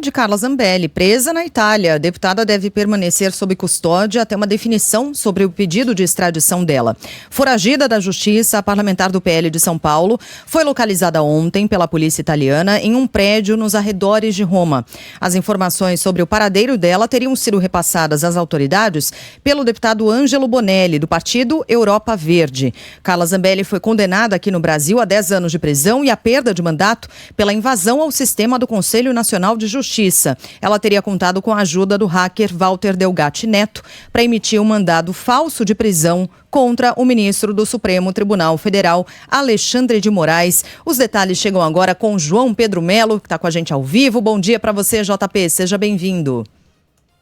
de Carla Zambelli, presa na Itália. A deputada deve permanecer sob custódia até uma definição sobre o pedido de extradição dela. Foragida da Justiça, a parlamentar do PL de São Paulo foi localizada ontem pela polícia italiana em um prédio nos arredores de Roma. As informações sobre o paradeiro dela teriam sido repassadas às autoridades pelo deputado Ângelo Bonelli, do partido Europa Verde. Carla Zambelli foi condenada aqui no Brasil a 10 anos de prisão e a perda de mandato pela invasão ao sistema do Conselho Nacional de Justiça. Ela teria contado com a ajuda do hacker Walter Delgatti Neto para emitir um mandado falso de prisão contra o ministro do Supremo Tribunal Federal, Alexandre de Moraes. Os detalhes chegam agora com João Pedro Melo, que está com a gente ao vivo. Bom dia para você, JP. Seja bem-vindo.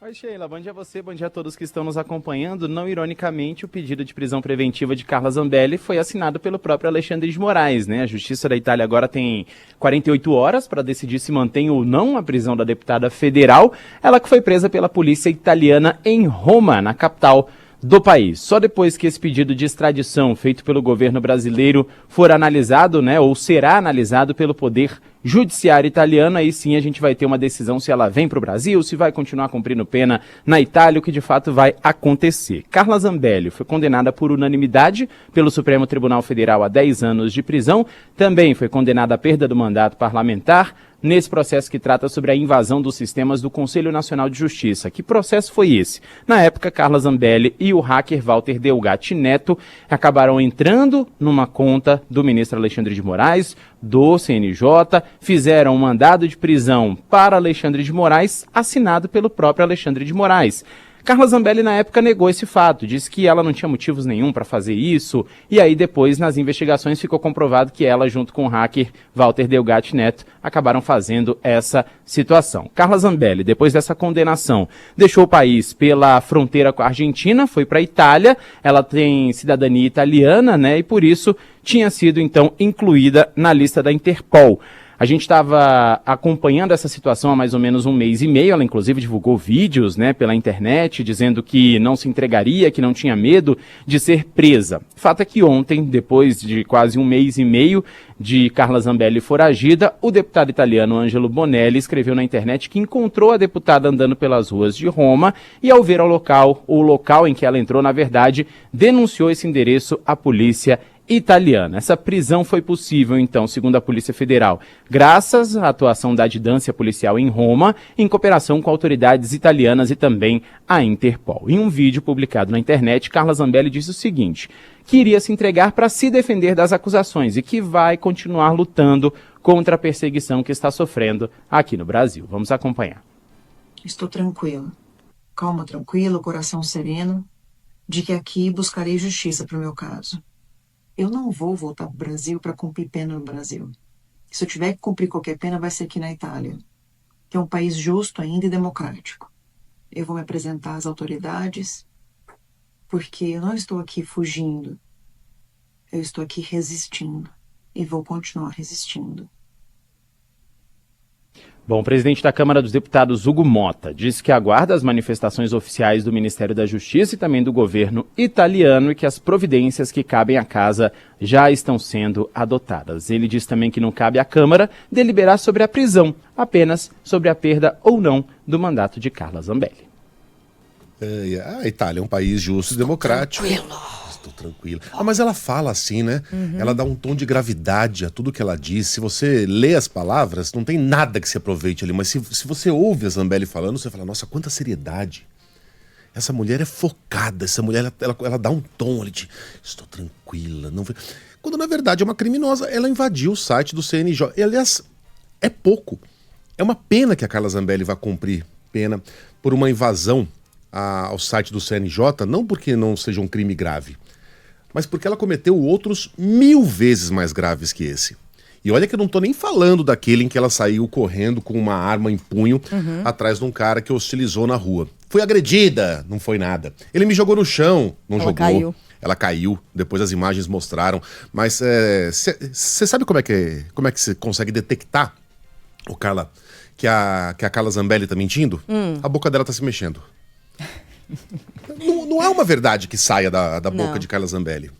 Oi, Sheila. Bom dia a você, bom dia a todos que estão nos acompanhando. Não ironicamente, o pedido de prisão preventiva de Carla Zambelli foi assinado pelo próprio Alexandre de Moraes, né? A Justiça da Itália agora tem 48 horas para decidir se mantém ou não a prisão da deputada federal, ela que foi presa pela polícia italiana em Roma, na capital do país. Só depois que esse pedido de extradição feito pelo governo brasileiro for analisado, né, ou será analisado pelo Poder Judiciário italiano, aí sim a gente vai ter uma decisão se ela vem para o Brasil, se vai continuar cumprindo pena na Itália, o que de fato vai acontecer. Carla Zambelli foi condenada por unanimidade pelo Supremo Tribunal Federal a 10 anos de prisão, também foi condenada à perda do mandato parlamentar, nesse processo que trata sobre a invasão dos sistemas do Conselho Nacional de Justiça. Que processo foi esse? Na época, Carla Zambelli e o hacker Walter Delgatti Neto acabaram entrando numa conta do ministro Alexandre de Moraes, do CNJ, fizeram um mandado de prisão para Alexandre de Moraes, assinado pelo próprio Alexandre de Moraes. Carla Zambelli, na época, negou esse fato, disse que ela não tinha motivos nenhum para fazer isso, e aí depois, nas investigações, ficou comprovado que ela, junto com o hacker Walter Delgatti Neto, acabaram fazendo essa situação. Carla Zambelli, depois dessa condenação, deixou o país pela fronteira com a Argentina, foi para a Itália, ela tem cidadania italiana, né, e por isso tinha sido, então, incluída na lista da Interpol. A gente estava acompanhando essa situação há mais ou menos um mês e meio, ela inclusive divulgou vídeos, né, pela internet, dizendo que não se entregaria, que não tinha medo de ser presa. Fato é que ontem, depois de quase um mês e meio de Carla Zambelli foragida, o deputado italiano Ângelo Bonelli escreveu na internet que encontrou a deputada andando pelas ruas de Roma e, ao ver o local em que ela entrou, na verdade, denunciou esse endereço à polícia italiana. Essa prisão foi possível, então, segundo a Polícia Federal, graças à atuação da Adidância Policial em Roma, em cooperação com autoridades italianas e também a Interpol. Em um vídeo publicado na internet, Carla Zambelli disse o seguinte, que iria se entregar para se defender das acusações e que vai continuar lutando contra a perseguição que está sofrendo aqui no Brasil. Vamos acompanhar. Estou tranquila, calma, tranquila, coração sereno, de que aqui buscarei justiça para o meu caso. Eu não vou voltar para o Brasil para cumprir pena no Brasil. Se eu tiver que cumprir qualquer pena, vai ser aqui na Itália, que é um país justo ainda e democrático. Eu vou me apresentar às autoridades, porque eu não estou aqui fugindo. Eu estou aqui resistindo e vou continuar resistindo. Bom, o presidente da Câmara dos Deputados, Hugo Motta, disse que aguarda as manifestações oficiais do Ministério da Justiça e também do governo italiano e que as providências que cabem à casa já estão sendo adotadas. Ele disse também que não cabe à Câmara deliberar sobre a prisão, apenas sobre a perda ou não do mandato de Carla Zambelli. A Itália é um país justo e democrático. Estou tranquilo. Mas ela fala assim, né? Ela dá um tom de gravidade a tudo que ela diz. Se você lê as palavras, não tem nada que se aproveite ali. Mas se você ouve a Zambelli falando, você fala, nossa, quanta seriedade. Essa mulher é focada. Essa mulher, ela dá um tom ali de, estou tranquila. Não... Quando, na verdade, é uma criminosa. Ela invadiu o site do CNJ. E, aliás, é pouco. É uma pena que a Carla Zambelli vá cumprir pena por uma invasão ao site do CNJ, não porque não seja um crime grave, mas porque ela cometeu outros 1000 vezes mais graves que esse. E olha que eu não tô nem falando daquele em que ela saiu correndo com uma arma em punho atrás de um cara que hostilizou na rua. Foi agredida, não foi nada. Ele me jogou no chão, não jogou. Caiu. Ela caiu, depois as imagens mostraram. Mas você sabe como é que você consegue detectar, Carla, que a Carla Zambelli tá mentindo? A boca dela tá se mexendo. Não é uma verdade que saia da boca de Carla Zambelli.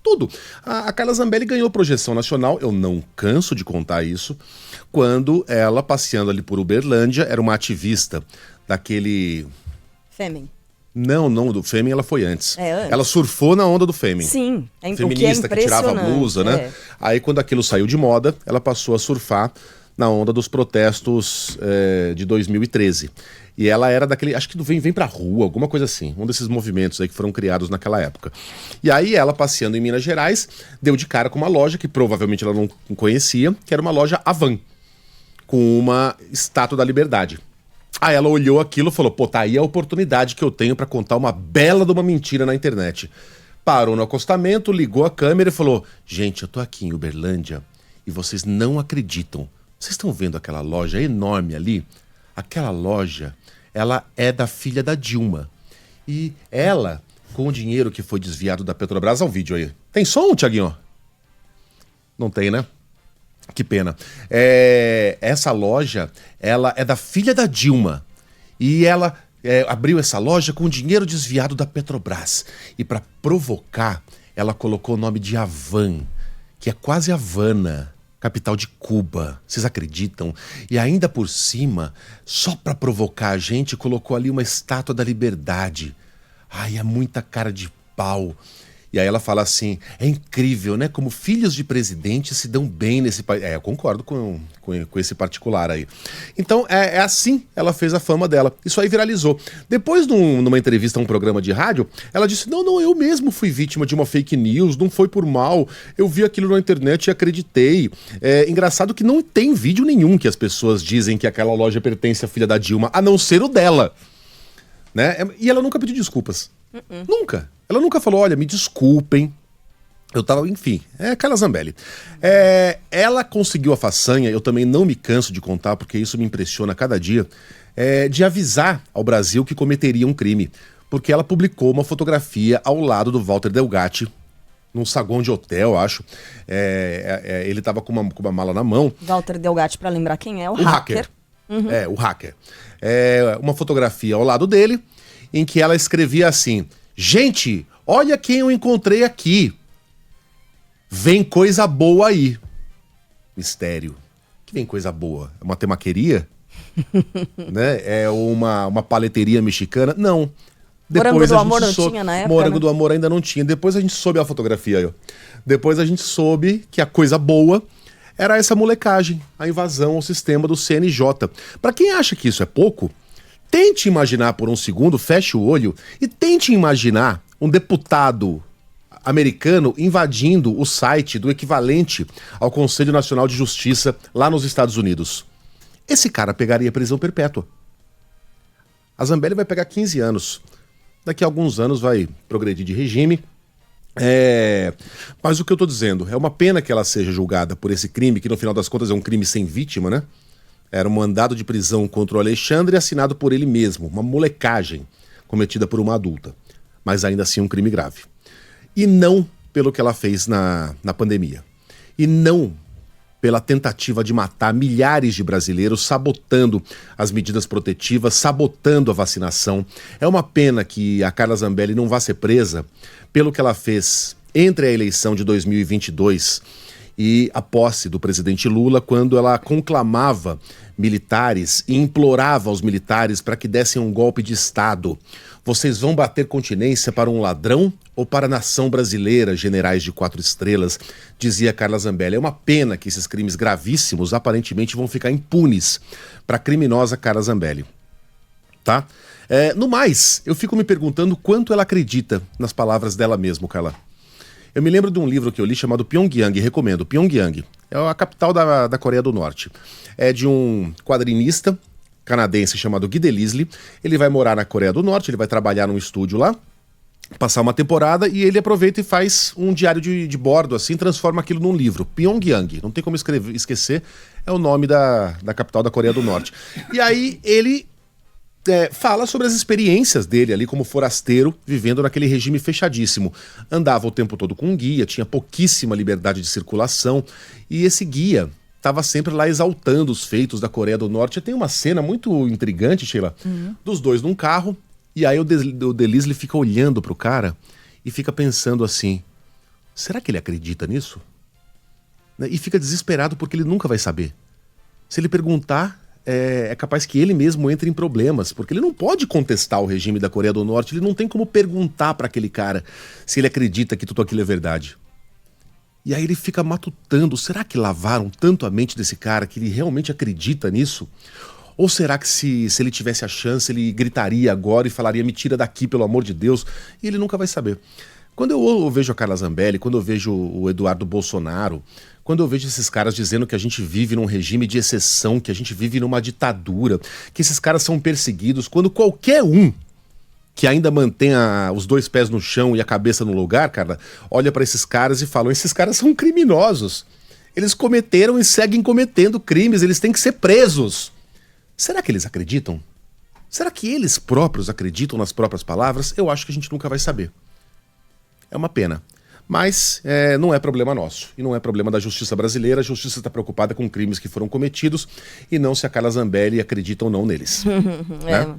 Tudo. A Carla Zambelli ganhou projeção nacional, eu não canso de contar isso, quando ela, passeando ali por Uberlândia, era uma ativista daquele... Fêmea. Não, do Fêmea ela foi antes. Antes. Ela surfou na onda do Fêmea. Sim, Feminista, o que é que tirava a blusa, né? Aí quando aquilo saiu de moda, ela passou a surfar na onda dos protestos de 2013. E ela era daquele, acho que do Vem Pra Rua, alguma coisa assim, um desses movimentos aí que foram criados naquela época. E aí ela, passeando em Minas Gerais, deu de cara com uma loja que provavelmente ela não conhecia, que era uma loja Havan, com uma estátua da Liberdade. Aí ela olhou aquilo e falou, pô, tá aí a oportunidade que eu tenho pra contar uma bela de uma mentira na internet. Parou no acostamento, ligou a câmera e falou, gente, eu tô aqui em Uberlândia e vocês não acreditam. Vocês estão vendo aquela loja enorme ali? Aquela loja, ela é da filha da Dilma. E ela, com o dinheiro que foi desviado da Petrobras, olha o vídeo aí. Tem som, Thiaguinho? Não tem, né? Que pena. Essa loja, ela é da filha da Dilma. E ela abriu essa loja com o dinheiro desviado da Petrobras. E para provocar, ela colocou o nome de Havan, que é quase Havana, capital de Cuba. Vocês acreditam? E ainda por cima, só para provocar a gente, colocou ali uma estátua da Liberdade. Ai, é muita cara de pau. E aí ela fala assim, é incrível, né? Como filhos de presidente se dão bem nesse país. Eu concordo com esse particular aí. Então, é assim ela fez a fama dela. Isso aí viralizou. Depois, numa entrevista a um programa de rádio, ela disse, não, eu mesmo fui vítima de uma fake news, não foi por mal. Eu vi aquilo na internet e acreditei. É engraçado que não tem vídeo nenhum que as pessoas dizem que aquela loja pertence à filha da Dilma, a não ser o dela. Né? E ela nunca pediu desculpas. Nunca. Ela nunca falou, olha, me desculpem. Eu tava, enfim, Carla Zambelli. Ela conseguiu a façanha, eu também não me canso de contar, porque isso me impressiona a cada dia, de avisar ao Brasil que cometeria um crime. Porque ela publicou uma fotografia ao lado do Walter Delgatti, num saguão de hotel, acho. Ele tava com uma mala na mão. Walter Delgatti, pra lembrar quem é, o hacker. O hacker. Uma fotografia ao lado dele, em que ela escrevia assim, gente, olha quem eu encontrei aqui. Vem coisa boa aí. Mistério. Que vem coisa boa? É uma temaqueria? Né? É uma paleteria mexicana? Não. Morango do Amor não tinha na época, Morango né? do Amor ainda não tinha. Depois a gente soube a fotografia aí, ó. Depois a gente soube que a coisa boa era essa molecagem, a invasão ao sistema do CNJ. Pra quem acha que isso é pouco, tente imaginar por um segundo, feche o olho e tente imaginar um deputado americano invadindo o site do equivalente ao Conselho Nacional de Justiça lá nos Estados Unidos. Esse cara pegaria prisão perpétua. A Zambelli vai pegar 15 anos. Daqui a alguns anos vai progredir de regime. Mas o que eu tô dizendo, é uma pena que ela seja julgada por esse crime, que no final das contas é um crime sem vítima, né? Era um mandado de prisão contra o Alexandre assinado por ele mesmo, uma molecagem cometida por uma adulta, mas ainda assim um crime grave. E não pelo que ela fez na pandemia. E não pela tentativa de matar milhares de brasileiros, sabotando as medidas protetivas, sabotando a vacinação. É uma pena que a Carla Zambelli não vá ser presa pelo que ela fez entre a eleição de 2022 e a posse do presidente Lula, quando ela conclamava militares e implorava aos militares para que dessem um golpe de Estado. Vocês vão bater continência para um ladrão ou para a nação brasileira, generais de 4 estrelas, dizia Carla Zambelli. É uma pena que esses crimes gravíssimos aparentemente vão ficar impunes para a criminosa Carla Zambelli. Tá? No mais, eu fico me perguntando quanto ela acredita nas palavras dela mesma, Carla. Eu me lembro de um livro que eu li chamado Pyongyang, recomendo, Pyongyang. É a capital da Coreia do Norte. É de um quadrinista canadense chamado Guy Delisle. Ele vai morar na Coreia do Norte, ele vai trabalhar num estúdio lá, passar uma temporada, e ele aproveita e faz um diário de bordo, assim, transforma aquilo num livro. Pyongyang, não tem como esquecer, é o nome da capital da Coreia do Norte. E aí ele fala sobre as experiências dele ali como forasteiro, vivendo naquele regime fechadíssimo. Andava o tempo todo com um guia, tinha pouquíssima liberdade de circulação, e esse guia estava sempre lá exaltando os feitos da Coreia do Norte. E tem uma cena muito intrigante, Sheila, dos dois num carro, e aí o Delisle fica olhando pro cara e fica pensando assim, será que ele acredita nisso? E fica desesperado porque ele nunca vai saber Se ele perguntar, é capaz que ele mesmo entre em problemas, porque ele não pode contestar o regime da Coreia do Norte, ele não tem como perguntar para aquele cara se ele acredita que tudo aquilo é verdade. E aí ele fica matutando, será que lavaram tanto a mente desse cara que ele realmente acredita nisso? Ou será que se ele tivesse a chance, ele gritaria agora e falaria, me tira daqui, pelo amor de Deus, e ele nunca vai saber. Quando eu vejo a Carla Zambelli, quando eu vejo o Eduardo Bolsonaro, quando eu vejo esses caras dizendo que a gente vive num regime de exceção, que a gente vive numa ditadura, que esses caras são perseguidos, quando qualquer um que ainda mantém os 2 pés no chão e a cabeça no lugar, cara, olha pra esses caras e fala, esses caras são criminosos. Eles cometeram e seguem cometendo crimes, eles têm que ser presos. Será que eles acreditam? Será que eles próprios acreditam nas próprias palavras? Eu acho que a gente nunca vai saber. É uma pena. Mas não é problema nosso. E não é problema da justiça brasileira. A justiça está preocupada com crimes que foram cometidos e não se a Carla Zambelli acredita ou não neles. Né?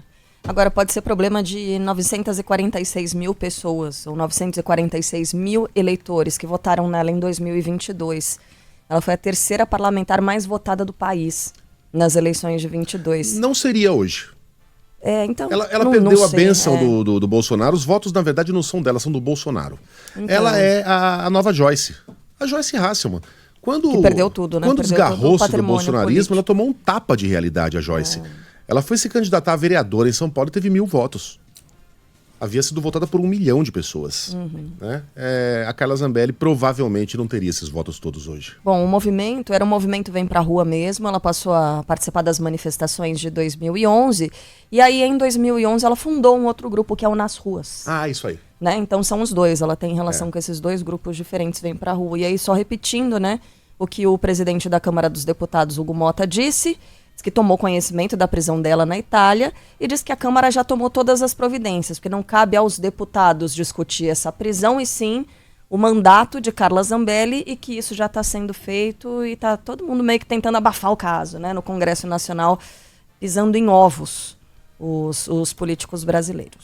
Agora, pode ser problema de 946 mil pessoas, ou 946 mil eleitores que votaram nela em 2022. Ela foi a 3ª parlamentar mais votada do país nas eleições de 22. Não seria hoje. Então, ela perdeu a bênção do Bolsonaro. Os votos, na verdade, não são dela, são do Bolsonaro. Então, ela é a nova Joyce. A Joyce Hasselmann. Que perdeu tudo, né? Quando desgarrou-se do bolsonarismo, político. ela tomou um tapa de realidade, a Joyce. Ela foi se candidatar a vereadora em São Paulo e teve 1.000 votos. Havia sido votada por 1 milhão de pessoas. Né? A Carla Zambelli provavelmente não teria esses votos todos hoje. Bom, o movimento era um movimento Vem Pra Rua mesmo. Ela passou a participar das manifestações de 2011. E aí, em 2011, ela fundou um outro grupo que é o Nas Ruas. Ah, isso aí. Né? Então, são os dois. Ela tem relação com esses 2 grupos diferentes, Vem Pra Rua. E aí, só repetindo, né, o que o presidente da Câmara dos Deputados, Hugo Motta, disse que tomou conhecimento da prisão dela na Itália e diz que a Câmara já tomou todas as providências, porque não cabe aos deputados discutir essa prisão e sim o mandato de Carla Zambelli e que isso já está sendo feito e está todo mundo meio que tentando abafar o caso, né, no Congresso Nacional, pisando em ovos os políticos brasileiros.